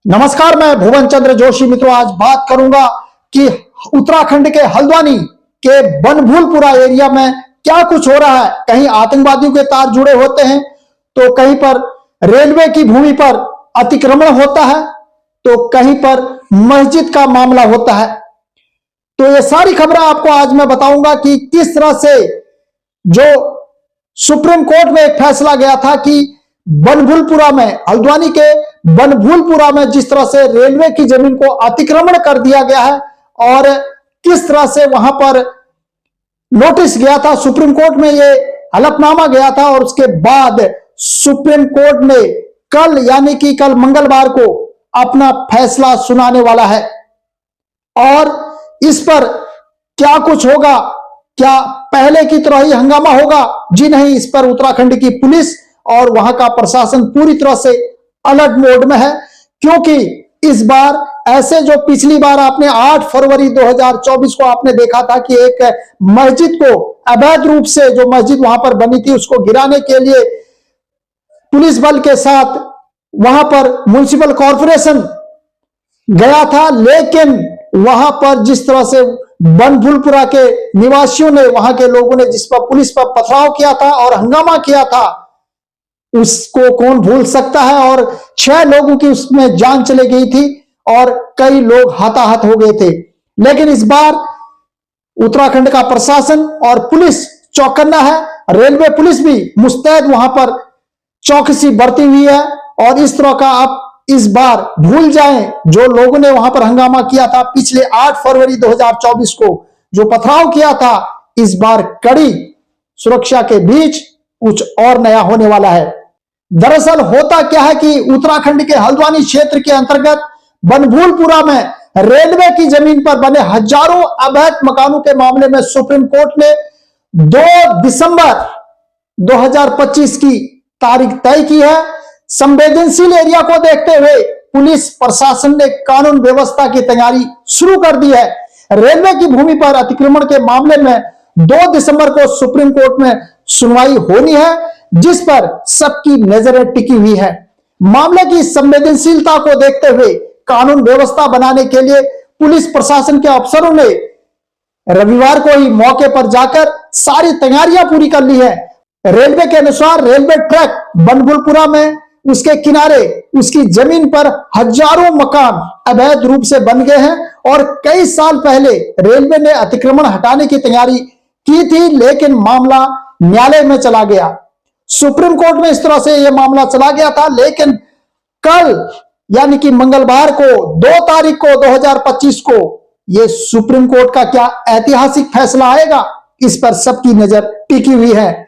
नमस्कार, मैं भुवन चंद्र जोशी। मित्रों, आज बात करूंगा कि उत्तराखंड के हल्द्वानी के बनभूलपुरा एरिया में क्या कुछ हो रहा है। कहीं आतंकवादियों के तार जुड़े होते हैं, तो कहीं पर रेलवे की भूमि पर अतिक्रमण होता है, तो कहीं पर मस्जिद का मामला होता है। तो ये सारी खबरें आपको आज मैं बताऊंगा कि किस तरह से जो सुप्रीम कोर्ट में एक फैसला गया था कि बनभूलपुरा में, हल्द्वानी के बनभूलपुरा में जिस तरह से रेलवे की जमीन को अतिक्रमण कर दिया गया है और किस तरह से वहां पर नोटिस गया था, सुप्रीम कोर्ट में ये हलफनामा गया था और उसके बाद सुप्रीम कोर्ट ने कल यानी कि कल मंगलवार को अपना फैसला सुनाने वाला है। और इस पर क्या कुछ होगा, क्या पहले की तरह ही हंगामा होगा? जी नहीं, इस पर उत्तराखंड की पुलिस और वहां का प्रशासन पूरी तरह से अलर्ट मोड में है, क्योंकि इस बार ऐसे जो पिछली बार आपने 8 फरवरी 2024 को आपने देखा था कि एक मस्जिद को अवैध रूप से जो मस्जिद वहां पर बनी थी उसको गिराने के लिए पुलिस बल के साथ वहां पर म्युनिसिपल कॉर्पोरेशन गया था, लेकिन वहां पर जिस तरह से बनभूलपुरा के निवासियों ने, वहां के लोगों ने जिस पर पुलिस पर पथराव किया था और हंगामा किया था, उसको कौन भूल सकता है। और 6 लोगों की उसमें जान चली गई थी और कई लोग हताहत हो गए थे। लेकिन इस बार उत्तराखंड का प्रशासन और पुलिस चौकन्ना है, रेलवे पुलिस भी मुस्तैद वहां पर चौकसी बरती हुई है। और इस तरह का आप इस बार भूल जाएं, जो लोगों ने वहां पर हंगामा किया था पिछले 8 फरवरी 2024 को जो पथराव किया था, इस बार कड़ी सुरक्षा के बीच कुछ और नया होने वाला है। दरअसल होता क्या है कि उत्तराखंड के हल्द्वानी क्षेत्र के अंतर्गत बनभूलपुरा में रेलवे की जमीन पर बने हजारों अवैध मकानों के मामले में सुप्रीम कोर्ट ने 2 दिसंबर 2025 की तारीख तय की है। संवेदनशील एरिया को देखते हुए पुलिस प्रशासन ने कानून व्यवस्था की तैयारी शुरू कर दी है। रेलवे की भूमि पर अतिक्रमण के मामले में 2 दिसंबर को सुप्रीम कोर्ट में सुनवाई होनी है, जिस पर सबकी नजरें टिकी हुई है। मामले की संवेदनशीलता को देखते हुए कानून व्यवस्था बनाने के लिए पुलिस प्रशासन के अफसरों ने रविवार को ही मौके पर जाकर सारी तैयारियां पूरी कर ली है। रेलवे के अनुसार रेलवे ट्रैक बनभूलपुरा में उसके किनारे उसकी जमीन पर हजारों मकान अवैध रूप से बन गए हैं और कई साल पहले रेलवे ने अतिक्रमण हटाने की तैयारी की थी, लेकिन मामला न्यायालय में चला गया। सुप्रीम कोर्ट में इस तरह से यह मामला चला गया था, लेकिन कल यानी कि मंगलवार को 2 तारीख को 2025 को यह सुप्रीम कोर्ट का क्या ऐतिहासिक फैसला आएगा, इस पर सबकी नजर टिकी हुई है।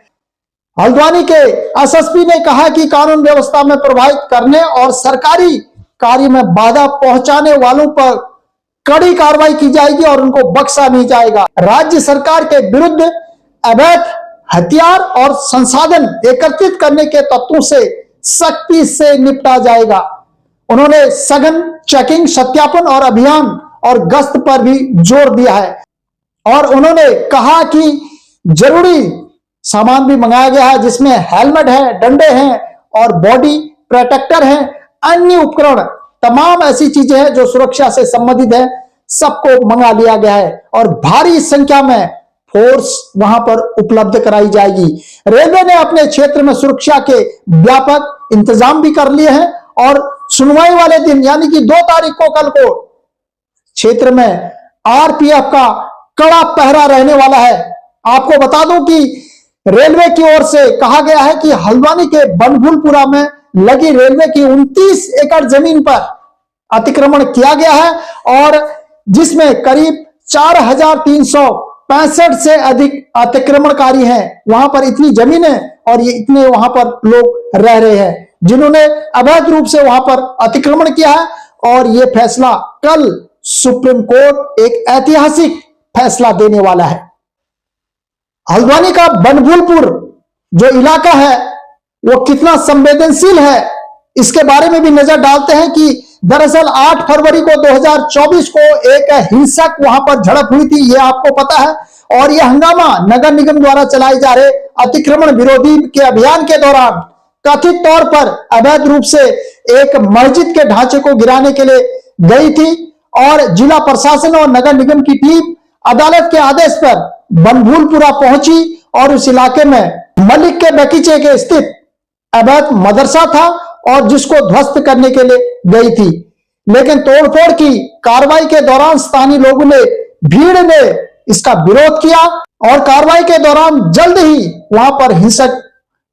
हल्द्वानी के एसएसपी ने कहा कि कानून व्यवस्था में प्रभावित करने और सरकारी कार्य में बाधा पहुंचाने वालों पर कड़ी कार्रवाई की जाएगी और उनको बख्शा नहीं जाएगा। राज्य सरकार के विरुद्ध अवैध हथियार और संसाधन एकत्रित करने के तत्वों से सख्ती से निपटा जाएगा। उन्होंने सघन चेकिंग, सत्यापन और अभियान और गश्त पर भी जोर दिया है और उन्होंने कहा कि जरूरी सामान भी मंगाया गया है, जिसमें हेलमेट है, डंडे हैं और बॉडी प्रोटेक्टर है, अन्य उपकरण, तमाम ऐसी चीजें हैं जो सुरक्षा से संबंधित है, सबको मंगा लिया गया है और भारी संख्या में फोर्स वहां पर उपलब्ध कराई जाएगी। रेलवे ने अपने क्षेत्र में सुरक्षा के व्यापक इंतजाम भी कर लिए हैं और सुनवाई वाले दिन यानी कि 2 तारीख को कल को क्षेत्र में आरपीएफ का कड़ा पहरा रहने वाला है। आपको बता दूं कि रेलवे की ओर से कहा गया है कि हल्द्वानी के बनभूलपुरा में लगी रेलवे की 29 एकड़ जमीन पर अतिक्रमण किया गया है और जिसमें करीब 4365 से अधिक अतिक्रमणकारी हैं। वहां पर इतनी जमीन है और ये इतने वहां पर लोग रह रहे हैं जिन्होंने अवैध रूप से वहां पर अतिक्रमण किया है और यह फैसला कल सुप्रीम कोर्ट एक ऐतिहासिक फैसला देने वाला है। हल्द्वानी का बनभूलपुर जो इलाका है वो कितना संवेदनशील है, इसके बारे में भी नजर डालते हैं कि दरअसल 8 फरवरी को 2024 को एक हिंसक वहां पर झड़प हुई थी, ये आपको पता है। और यह हंगामा नगर निगम द्वारा चलाए जा रहे अतिक्रमण विरोधी के अभियान के दौरान कथित तौर पर अवैध रूप से एक मस्जिद के ढांचे को गिराने के लिए गई थी और जिला प्रशासन और नगर निगम की टीम अदालत के आदेश पर बनभूलपुरा पहुंची और उस इलाके में मलिक के बगीचे के स्थित अवैध मदरसा था और जिसको ध्वस्त करने के लिए गई थी। लेकिन तोड़फोड़ की कार्रवाई के दौरान स्थानीय लोगों ने भीड़ ने इसका विरोध किया और कार्रवाई के दौरान जल्द ही वहां पर हिंसक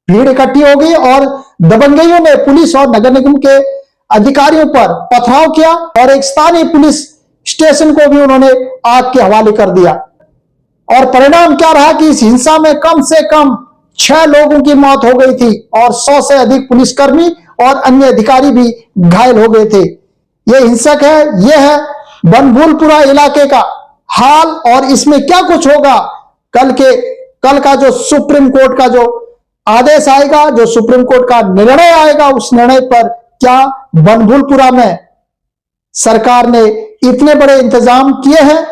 भीड़ इकट्ठी हो गई और दबंगइयों ने पुलिस और नगर निगम के अधिकारियों पर पथराव किया और एक स्थानीय पुलिस स्टेशन को भी उन्होंने आग के हवाले कर दिया। और परिणाम क्या रहा कि इस हिंसा में कम से कम 6 लोगों की मौत हो गई थी और 100 से अधिक पुलिसकर्मी और अन्य अधिकारी भी घायल हो गए थे। यह हिंसक है, यह है बनभूलपुरा इलाके का हाल और इसमें क्या कुछ होगा कल का जो सुप्रीम कोर्ट का जो आदेश आएगा, जो सुप्रीम कोर्ट का निर्णय आएगा, उस निर्णय पर क्या बनभूलपुरा में सरकार ने इतने बड़े इंतजाम किए हैं,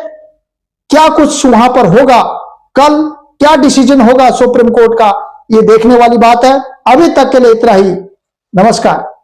क्या कुछ वहां पर होगा, कल क्या डिसीजन होगा सुप्रीम कोर्ट का, यह देखने वाली बात है। अभी तक के लिए इतना ही। नमस्कार।